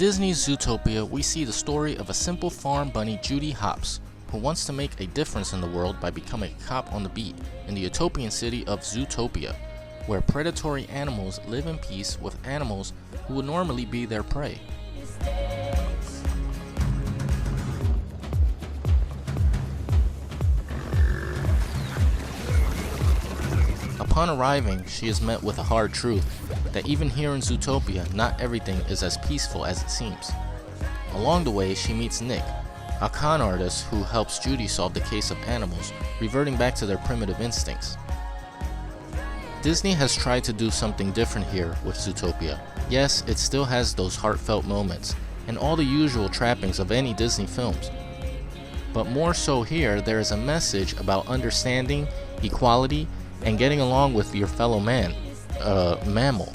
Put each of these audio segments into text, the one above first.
Disney's Zootopia, we see the story of a simple farm bunny, Judy Hopps, who wants to make a difference in the world by becoming a cop on the beat in the utopian city of Zootopia, where predatory animals live in peace with animals who would normally be their prey. Upon arriving, she is met with a hard truth that even here in Zootopia, not everything is as peaceful as it seems. Along the way, she meets Nick, a con artist who helps Judy solve the case of animals reverting back to their primitive instincts. Disney has tried to do something different here with Zootopia. Yes, it still has those heartfelt moments and all the usual trappings of any Disney films. But more so here, there is a message about understanding, equality, and getting along with your fellow man, mammal.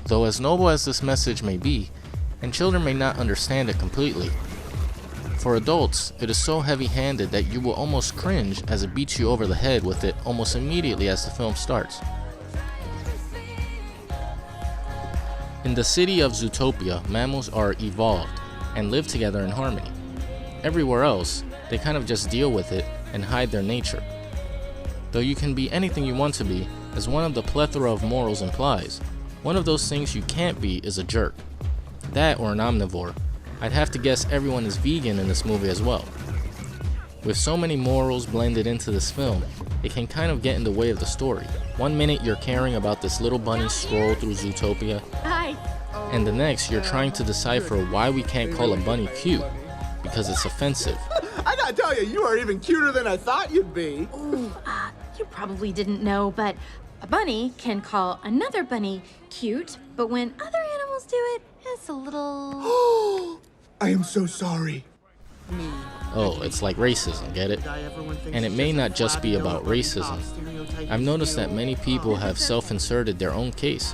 Though as noble as this message may be, and children may not understand it completely, for adults, it is so heavy-handed that you will almost cringe as it beats you over the head with it almost immediately as the film starts. In the city of Zootopia, mammals are evolved and live together in harmony. Everywhere else, they kind of just deal with it and hide their nature. Though you can be anything you want to be, as one of the plethora of morals implies, one of those things you can't be is a jerk. That or an omnivore. I'd have to guess everyone is vegan in this movie as well. With so many morals blended into this film, it can kind of get in the way of the story. One minute you're caring about this little bunny stroll through Zootopia, and the next you're trying to decipher why we can't call a bunny cute, because it's offensive. I gotta tell you, you are even cuter than I thought you'd be. Ooh, you probably didn't know, but a bunny can call another bunny cute, but when other animals do it, it's a little... I am so sorry. Oh, it's like racism, get it? And it may not just be about racism. I've noticed that many people have self-inserted their own case.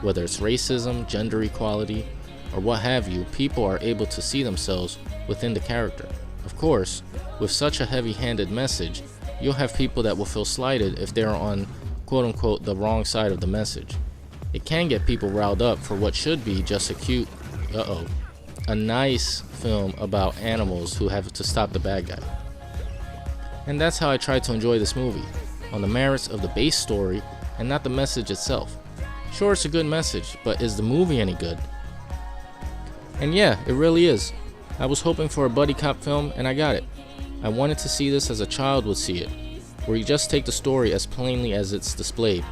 Whether it's racism, gender equality, or what have you, people are able to see themselves within the character. Of course, with such a heavy-handed message, you'll have people that will feel slighted if they're on quote-unquote the wrong side of the message. It can get people riled up for what should be just a cute, a nice film about animals who have to stop the bad guy. And that's how I try to enjoy this movie, on the merits of the base story and not the message itself. Sure, it's a good message, but is the movie any good? And yeah, it really is. I was hoping for a buddy cop film, and I got it. I wanted to see this as a child would see it, where you just take the story as plainly as it's displayed,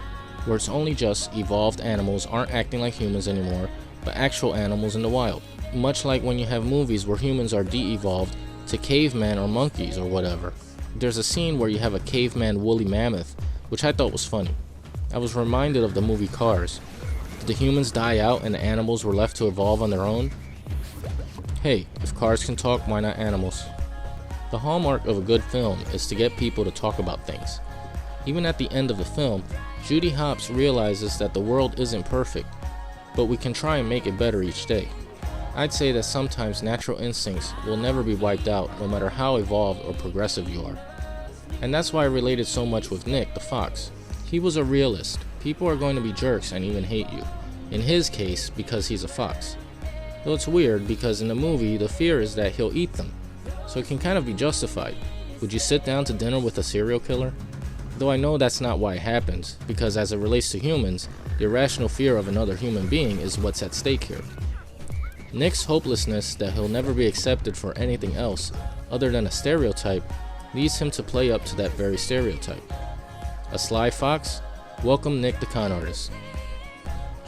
where it's only just evolved animals aren't acting like humans anymore, but actual animals in the wild. Much like when you have movies where humans are de-evolved to cavemen or monkeys or whatever. There's a scene where you have a caveman woolly mammoth, which I thought was funny. I was reminded of the movie Cars. Did the humans die out and the animals were left to evolve on their own? Hey, if cars can talk, why not animals? The hallmark of a good film is to get people to talk about things. Even at the end of the film, Judy Hopps realizes that the world isn't perfect, but we can try and make it better each day. I'd say that sometimes natural instincts will never be wiped out, no matter how evolved or progressive you are. And that's why I related so much with Nick, the fox. He was a realist. People are going to be jerks and even hate you. In his case, because he's a fox. Though it's weird because in the movie, the fear is that he'll eat them. So it can kind of be justified. Would you sit down to dinner with a serial killer? Though I know that's not why it happens, because as it relates to humans, the irrational fear of another human being is what's at stake here. Nick's hopelessness that he'll never be accepted for anything else other than a stereotype leads him to play up to that very stereotype. A sly fox? Welcome Nick the con artist.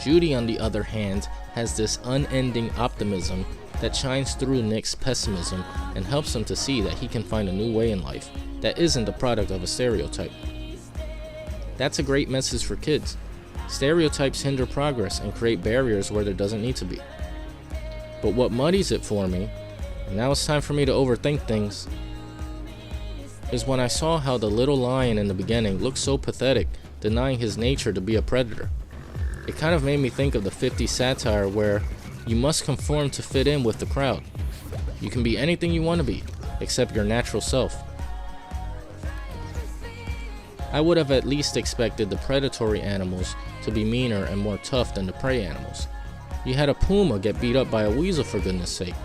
Judy, on the other hand, has this unending optimism that shines through Nick's pessimism and helps him to see that he can find a new way in life that isn't the product of a stereotype. That's a great message for kids. Stereotypes hinder progress and create barriers where there doesn't need to be. But what muddies it for me, and now it's time for me to overthink things, is when I saw how the little lion in the beginning looked so pathetic, denying his nature to be a predator. It kind of made me think of the 50s satire where you must conform to fit in with the crowd. You can be anything you want to be, except your natural self. I would have at least expected the predatory animals to be meaner and more tough than the prey animals. You had a puma get beat up by a weasel, for goodness sake.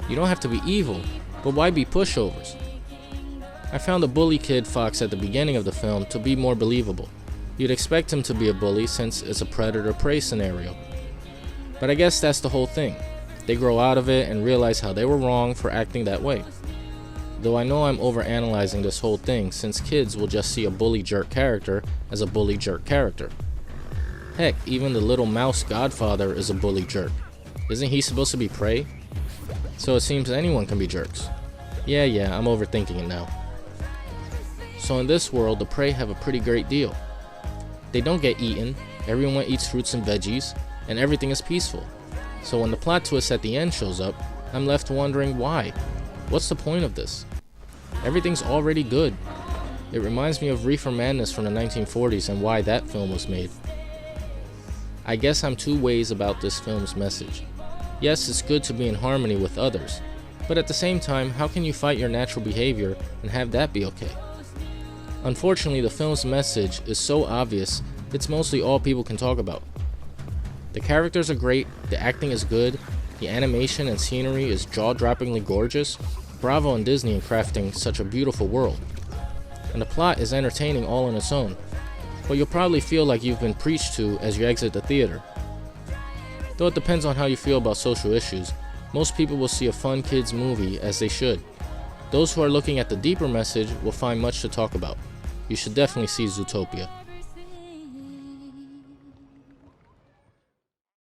You don't have to be evil, but why be pushovers? I found the bully kid fox at the beginning of the film to be more believable. You'd expect him to be a bully since it's a predator-prey scenario. But I guess that's the whole thing. They grow out of it and realize how they were wrong for acting that way. Though I know I'm overanalyzing this whole thing, since kids will just see a bully jerk character as a bully jerk character. Heck, even the little mouse godfather is a bully jerk. Isn't he supposed to be prey? So it seems anyone can be jerks. Yeah, I'm overthinking it now. So in this world, the prey have a pretty great deal. They don't get eaten, everyone eats fruits and veggies, and everything is peaceful. So when the plot twist at the end shows up, I'm left wondering why. What's the point of this? Everything's already good. It reminds me of Reefer Madness from the 1940s and why that film was made. I guess I'm two ways about this film's message. Yes, it's good to be in harmony with others, but at the same time, how can you fight your natural behavior and have that be okay? Unfortunately, the film's message is so obvious, it's mostly all people can talk about. The characters are great, the acting is good, the animation and scenery is jaw-droppingly gorgeous. Bravo on Disney in crafting such a beautiful world. And the plot is entertaining all on its own, but you'll probably feel like you've been preached to as you exit the theater. Though it depends on how you feel about social issues, most people will see a fun kids movie as they should. Those who are looking at the deeper message will find much to talk about. You should definitely see Zootopia.